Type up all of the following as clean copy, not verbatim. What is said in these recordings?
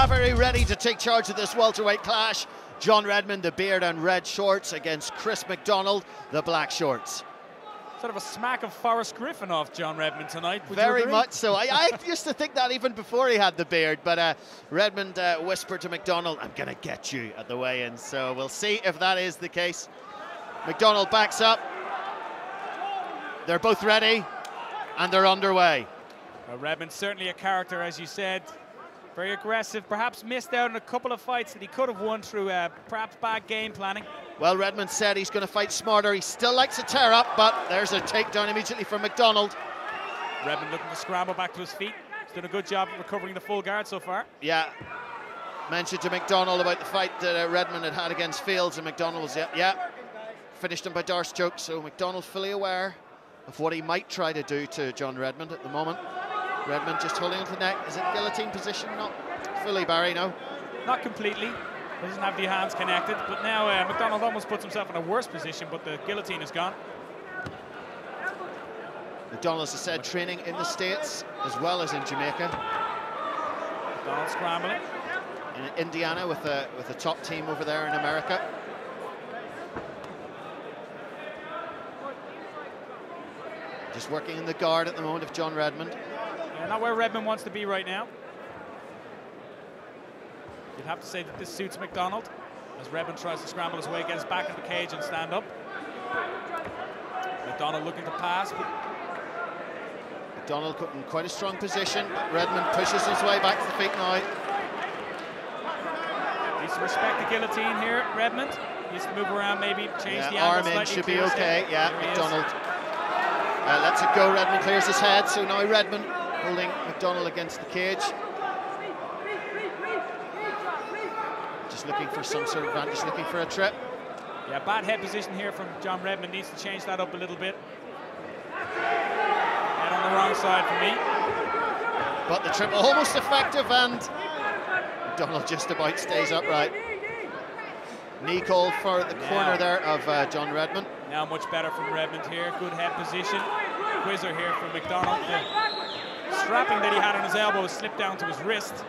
very ready to take charge of this welterweight clash. John Redmond, the beard and red shorts, against Chris McDonald, the black shorts. Sort of a smack of Forrest Griffin off John Redmond tonight. Very much so. I used to think that even before he had the beard, but Redmond whispered to McDonald, "I'm going to get you," at the weigh-in. So we'll see if that is the case. McDonald backs up. They're both ready, and they're underway. Redmond's certainly a character, as you said. Very aggressive, perhaps missed out on a couple of fights that he could have won through perhaps bad game planning. Well, Redmond said he's going to fight smarter. He still likes to tear up, but there's a takedown immediately from McDonald. Redmond looking to scramble back to his feet. He's done a good job of recovering the full guard so far. Yeah. Mentioned to McDonald about the fight that Redmond had against Fields, and McDonald was, yeah, finished him by Darce choke. So McDonald fully aware of what he might try to do to John Redmond at the moment. Redmond just holding onto the neck. Is it guillotine position? Not fully, Barry, no? Not completely. He doesn't have the hands connected, but now McDonald almost puts himself in a worse position, but the guillotine is gone. McDonald, as I said, training in the States as well as in Jamaica. McDonald scrambling. In Indiana with a top team over there in America. Just working in the guard at the moment of John Redmond. Yeah, not where Redmond wants to be right now. You'd have to say that this suits McDonald as Redmond tries to scramble his way, get his back in the cage and stand up. McDonald looking to pass. McDonald in quite a strong position. Redmond pushes his way back to the feet now. Needs to respect the guillotine here, Redmond. Needs to move around, maybe change the angle arm slightly. in should be okay. Yeah, there McDonald lets it go. Redmond clears his head. So now Redmond holding McDonald against the cage. Just looking for some sort of advantage, looking for a trip. Yeah, bad head position here from John Redmond. Needs to change that up a little bit. Head on the wrong side for me. But the trip almost effective, and McDonald just about stays upright. Knee call for the corner there of John Redmond. Now much better from Redmond here. Good head position. Quizzer here from McDonald. The strapping that he had on his elbow slipped down to his wrist.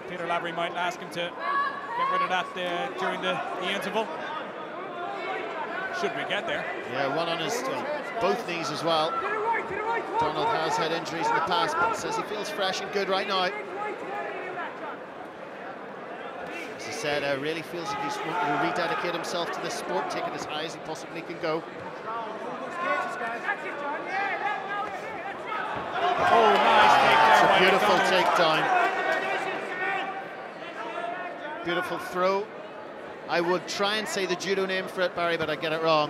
Peter Lavery might ask him to get rid of that during the interval. Should we get there? Yeah, one on his both knees as well. Donald has had injuries in the past, but says he feels fresh and good right now. As I said, really feels like he's wanting to rededicate himself to this sport, take it as high as he possibly can go. Oh, nice takedown. It's a beautiful takedown. Beautiful throw. I would try and say the judo name for it, Barry, but I get it wrong.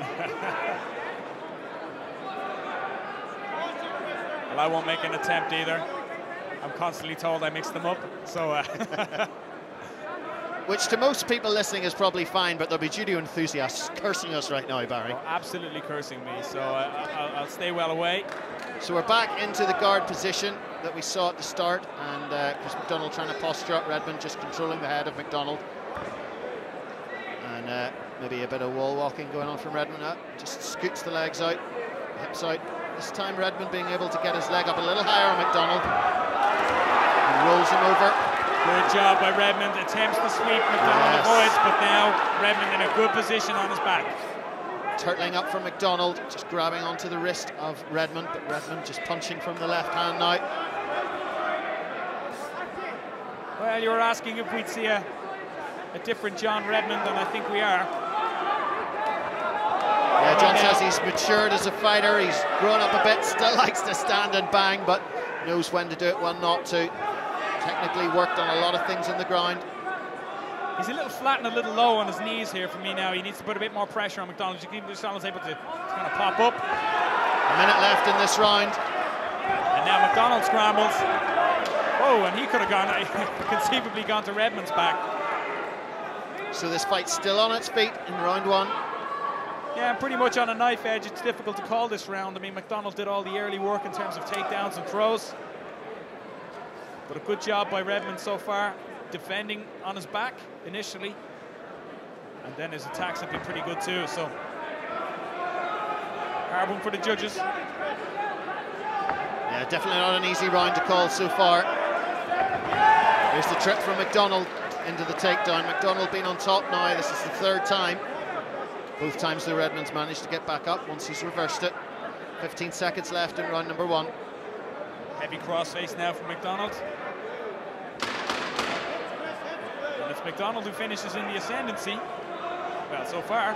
Well, I won't make an attempt either. I'm constantly told I mix them up, so... Which to most people listening is probably fine, but there'll be judo enthusiasts cursing us right now, Barry. Oh, absolutely cursing me, so I'll stay well away. So we're back into the guard position that we saw at the start, and Chris McDonald trying to posture up, Redmond just controlling the head of McDonald. And maybe a bit of wall walking going on from Redmond. Just scoots the legs out, hips out. This time Redmond being able to get his leg up a little higher on McDonald. And rolls him over. Good job by Redmond. Attempts to sweep, McDonald avoids, but now Redmond in a good position on his back. Turtling up from McDonald, just grabbing onto the wrist of Redmond, but Redmond just punching from the left hand now. Well, you were asking if we'd see a different John Redmond, and I think we are. Yeah, John says he's matured as a fighter, he's grown up a bit, still likes to stand and bang, but knows when to do it, when not to. Technically worked on a lot of things in the ground. He's a little flat and a little low on his knees here for me now. He needs to put a bit more pressure on McDonald. McDonald's able to kind of pop up. A minute left in this round. And now McDonald scrambles. Oh, and he could have gone, conceivably gone to Redmond's back. So this fight's still on its feet in round one. Yeah, pretty much on a knife edge. It's difficult to call this round. I mean, McDonald did all the early work in terms of takedowns and throws. But a good job by Redmond so far, defending on his back initially. And then his attacks have been pretty good too, so. Hard one for the judges. Yeah, definitely not an easy round to call so far. Here's the trip from McDonald into the takedown. McDonald been on top now. This is the third time. Both times the Redmonds managed to get back up once he's reversed it. 15 seconds left in round number 1. Heavy crossface now from McDonald. And it's McDonald who finishes in the ascendancy. Well, so far.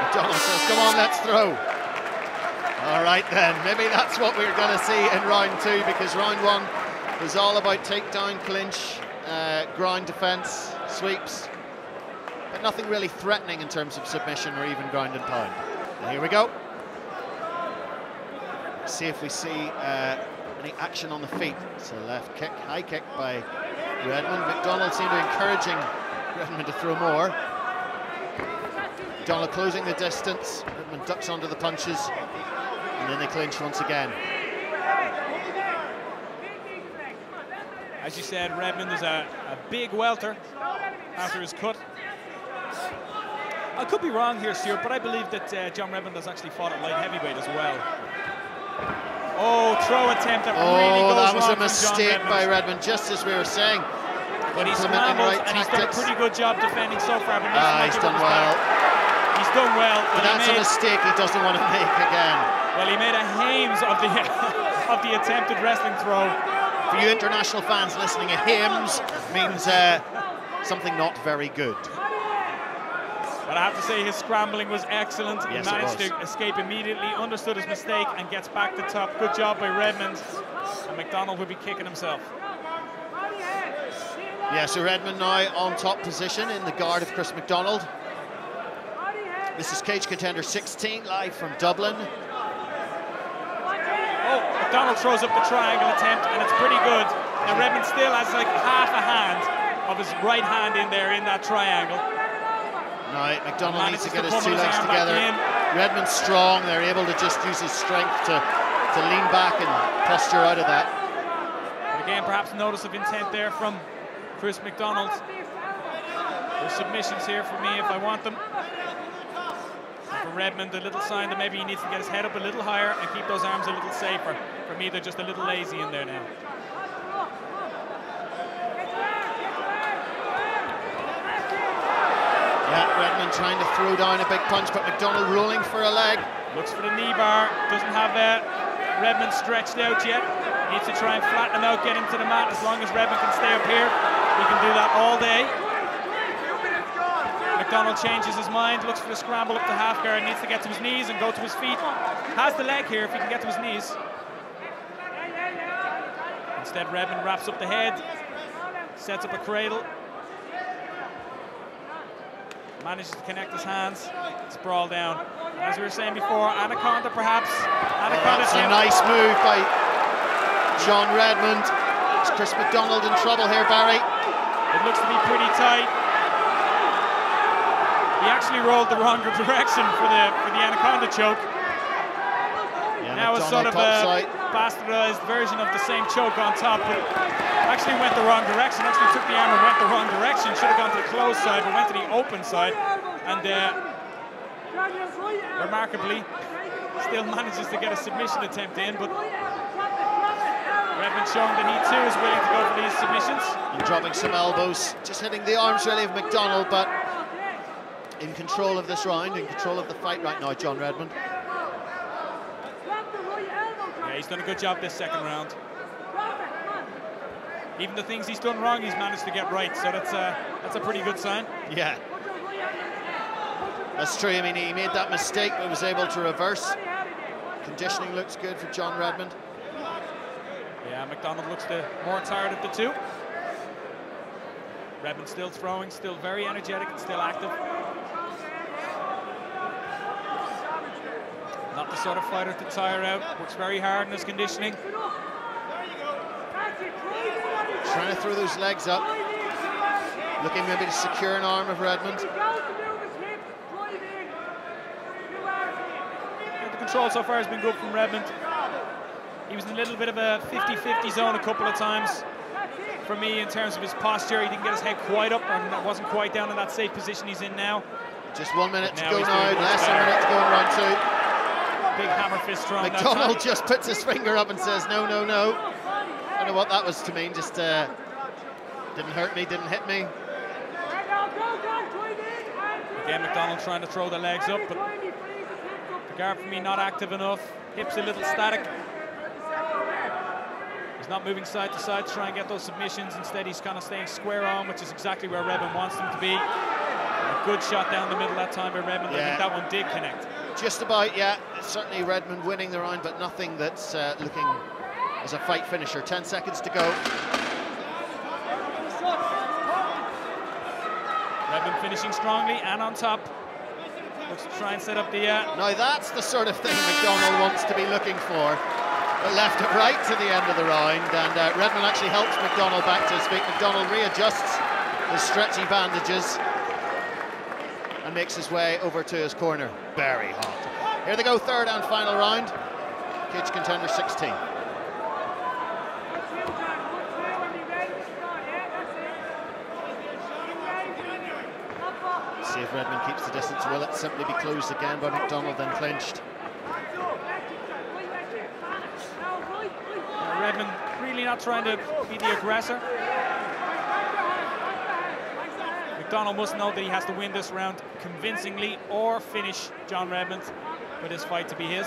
McDonald says, come on, let's throw. All right then, maybe that's what we're going to see in round 2, because round 1 was all about takedown, clinch, ground defence, sweeps, but nothing really threatening in terms of submission or even ground and pound. And here we go. See if we see any action on the feet. It's a left kick, high kick by Redmond. McDonald seemed to be encouraging Redmond to throw more. McDonald closing the distance. Redmond ducks onto the punches, and then they clinch once again. As you said, Redmond is a big welter after his cut. I could be wrong here, Stuart, but I believe that John Redmond has actually fought at light heavyweight as well. Oh, throw attempt that really goes that was wrong a mistake by Redmond, just as we were saying. But he's scrambled, and he's done a pretty good job defending so far. But he's done well. He's done well. But that's a mistake he doesn't want to make again. Well, he made a hames of the of the attempted wrestling throw. For you international fans listening, a hames means something not very good. But I have to say his scrambling was excellent. Yes, he managed to escape immediately, understood his mistake, and gets back to top. Good job by Redmond. And McDonald will be kicking himself. Yeah, so Redmond now on top position in the guard of Chris McDonald. This is Cage Contender 16, live from Dublin. Oh, McDonald throws up the triangle attempt, and it's pretty good. Now Redmond still has like half a hand of his right hand in there in that triangle. No, McDonald needs to get his two legs together. Redmond's strong. They're able to just use his strength to lean back and posture out of that. But again, perhaps notice of intent there from Chris McDonald. There's submissions here for me if I want them. And for Redmond, a little sign that maybe he needs to get his head up a little higher and keep those arms a little safer. For me, they're just a little lazy in there now. Yeah, Redmond trying to throw down a big punch, but McDonald rolling for a leg. Looks for the knee bar, doesn't have Redmond stretched out yet. Needs to try and flatten him out, get him to the mat. As long as Redmond can stay up here, he can do that all day. McDonald changes his mind, looks for the scramble up to half guard, needs to get to his knees and go to his feet. Has the leg here if he can get to his knees. Instead, Redmond wraps up the head, sets up a cradle. Manages to connect his hands, sprawl down. As we were saying before, Anaconda perhaps. Anaconda that's a nice move by John Redmond. Is Chris McDonald in trouble here, Barry? It looks to be pretty tight. He actually rolled the wrong direction for the Anaconda choke. Yeah, now a sort of a bastardized version of the same choke on top, but actually went the wrong direction. Actually took the arm and went the wrong direction. Should have gone to the closed side, but went to the open side. And remarkably, still manages to get a submission attempt in, but Redmond showing that he too is willing to go for these submissions. And dropping some elbows, just hitting the arms really of McDonald, but in control of this round, in control of the fight right now, John Redmond. Yeah, he's done a good job this second round. Even the things he's done wrong, he's managed to get right, so that's a pretty good sign. Yeah. That's true. I mean, he made that mistake but was able to reverse. Conditioning looks good for John Redmond. Yeah, McDonald looks the more tired of the two. Redmond still throwing, still very energetic and still active. Not the sort of fighter to tire out, works very hard in his conditioning. Trying to throw those legs up. Looking maybe to secure an arm of Redmond. The control so far has been good from Redmond. He was in a little bit of a 50-50 zone a couple of times. For me, in terms of his posture, he didn't get his head quite up and wasn't quite down in that safe position he's in now. Just 1 minute to go now, less than a minute to go in round 2. Big hammer fist thrown. McDonald just puts his finger up and says, no, no, no. don't know what that was to mean, just didn't hurt me, didn't hit me. Again, McDonald trying to throw the legs up, but the guard for me not active enough. Hips a little static. He's not moving side to side to try and get those submissions. Instead, he's kind of staying square on, which is exactly where Redmond wants him to be. A good shot down the middle that time by Redmond. Yeah. I think that one did connect. Just about, yeah. Certainly Redmond winning the round, but nothing that's looking as a fight finisher. 10 seconds to go. Redmond finishing strongly and on top. Looks to try and set up the... Now that's the sort of thing McDonald wants to be looking for. The left and right to the end of the round, and Redmond actually helps McDonald back to his feet. McDonald readjusts his stretchy bandages and makes his way over to his corner. Very hot. Here they go, third and final round. Cage Contender 16. See if Redmond keeps the distance. Will it simply be closed again by McDonald, then clinched? Redmond really not trying to be the aggressor. McDonald must know that he has to win this round convincingly or finish John Redmond with his fight to be his.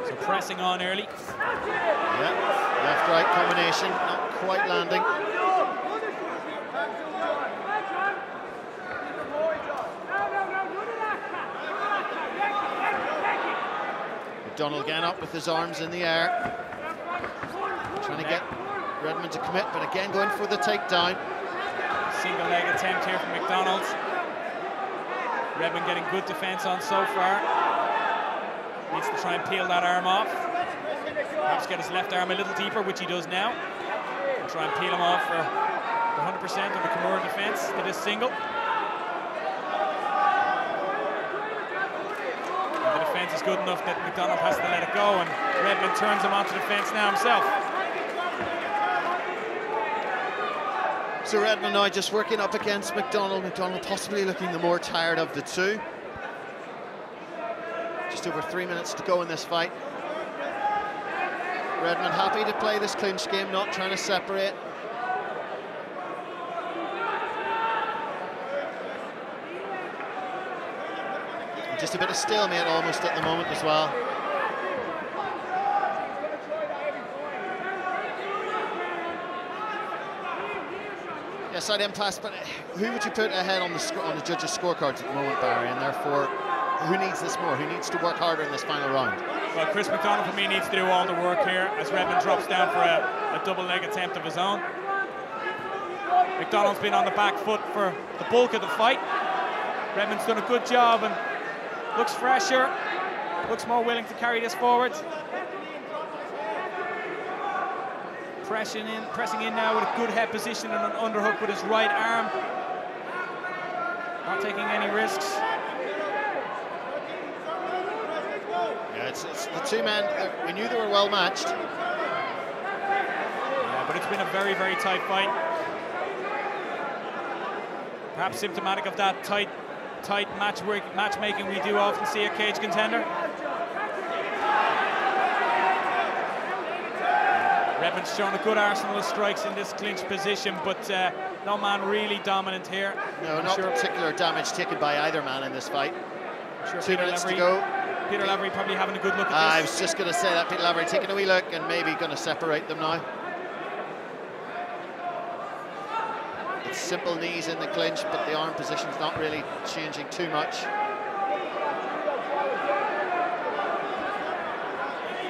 So pressing on early. Yeah, left-right combination, not quite landing. McDonald again up with his arms in the air. Trying to get Redmond to commit, but again going for the takedown. Single leg attempt here from McDonald. Redmond getting good defense on so far. Needs to try and peel that arm off. Perhaps get his left arm a little deeper, which he does now. And try and peel him off for 100% of the Kimura defense to this single. And the defense is good enough that McDonald has to let it go, and Redmond turns him onto the fence now himself. So Redmond now just working up against McDonald. McDonald possibly looking the more tired of the two. Just over 3 minutes to go in this fight. Redmond happy to play this clinch game, not trying to separate. And just a bit of stalemate almost at the moment as well. Yes, I'd impasse, but who would you put ahead on the judges' scorecards at the moment, Barry? And therefore, who needs this more? Who needs to work harder in this final round? Well, Chris McDonald for me needs to do all the work here as Redmond drops down for a double leg attempt of his own. McDonald's been on the back foot for the bulk of the fight. Redmond's done a good job and looks fresher, looks more willing to carry this forward. Pressing in now with a good head position and an underhook with his right arm. Not taking any risks. Yeah, it's the two men, we knew they were well matched. Yeah, but it's been a very, very tight fight. Perhaps symptomatic of that tight matchmaking we do often see at Cage Contender. Redmond's shown a good arsenal of strikes in this clinch position, but no man really dominant here. No, not particular damage taken by either man in this fight. Sure 2 minutes to go. Peter Lavery probably having a good look at this. I was just going to say that, Peter Lavery taking a wee look and maybe going to separate them now. It's simple knees in the clinch, but the arm position's not really changing too much.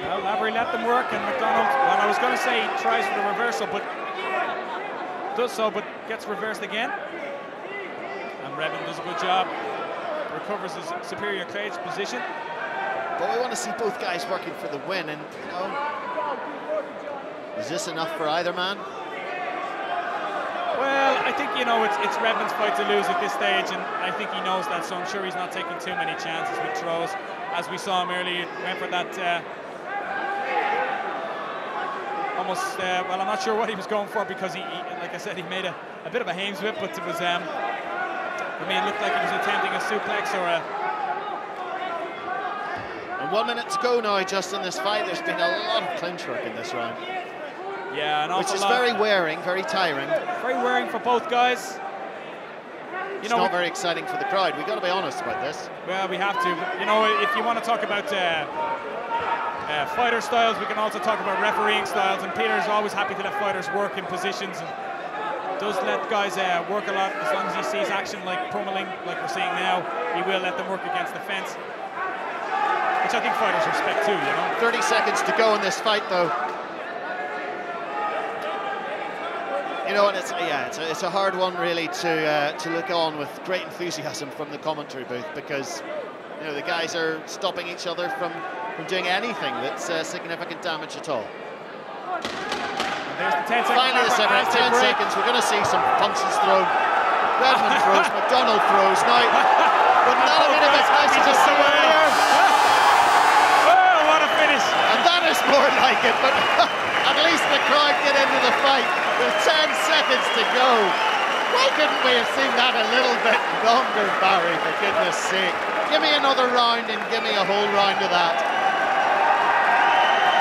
Well, Lavery let them work, and McDonald, well, I was going to say he tries for the reversal, but does so, but gets reversed again. And Redmond does a good job, recovers his superior cage position. But we want to see both guys working for the win, and you know, is this enough for either man? Well, I think, you know, it's Redmond's fight to lose at this stage, and I think he knows that, so I'm sure he's not taking too many chances with throws. As we saw him earlier, he went for that almost, well, I'm not sure what he was going for, because he like I said, he made a bit of a Hames whip, but it was, I mean, it looked like he was attempting a suplex or a... And 1 minute to go now just in this fight. There's been a lot of clinch work in this round. Yeah, an awful which is lot. very wearing, very tiring. Very wearing for both guys. It's not very exciting for the crowd. We've got to be honest about this. Well, we have to. You know, if you want to talk about fighter styles, we can also talk about refereeing styles. And Peter's always happy to let fighters work in positions and does let guys work a lot. As long as he sees action like pummeling, like we're seeing now, he will let them work against the fence, which I think fighters respect too. You know. 30 seconds to go in this fight, though. You know, and it's a hard one really to look on with great enthusiasm from the commentary booth, because you know the guys are stopping each other from doing anything that's significant damage at all. There's the 10 Finally, the 10 seconds. We're going to see some punches thrown. Redmond throws, McDonald throws. Now, wouldn't that have been a bit nice to just see over there? Oh, what a finish! And that is more like it, but at least the crowd get into the fight. There's 10 seconds to go. Why couldn't we have seen that a little bit longer, Barry, for goodness sake? Give me another round and give me a whole round of that.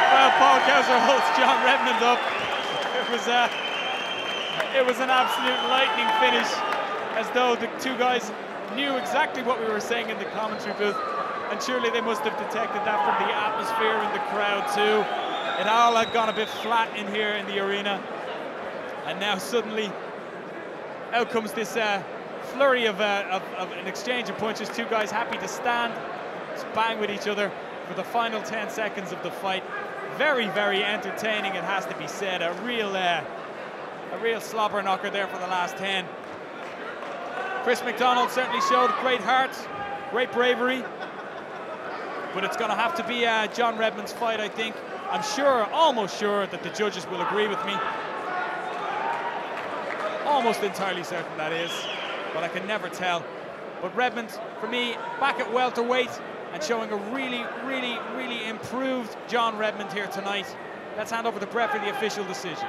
Well, Paul Kowser holds John Redmond up. It was an absolute lightning finish, as though the two guys knew exactly what we were saying in the commentary booth, and surely they must have detected that from the atmosphere in the crowd too. It all had gone a bit flat in here in the arena, and now suddenly out comes this flurry of an exchange of punches. Two guys happy to stand, bang with each other for the final 10 seconds of the fight. Very, very entertaining, it has to be said. A real slobber knocker there for the last 10. Chris McDonald certainly showed great heart, great bravery, but it's going to have to be John Redmond's fight, I think. I'm sure, almost sure, that the judges will agree with me. Almost entirely certain that is, but I can never tell. But Redmond, for me, back at welterweight and showing a really, really, really improved John Redmond here tonight. Let's hand over to Brett for the official decision.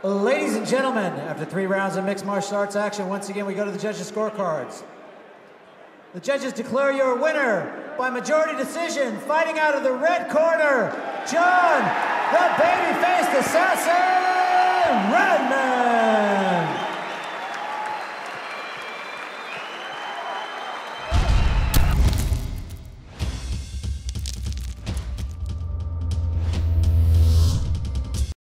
Ladies and gentlemen, after 3 rounds of mixed martial arts action, once again we go to the judges' scorecards. The judges declare your winner by majority decision, fighting out of the red corner, John, the baby-faced assassin,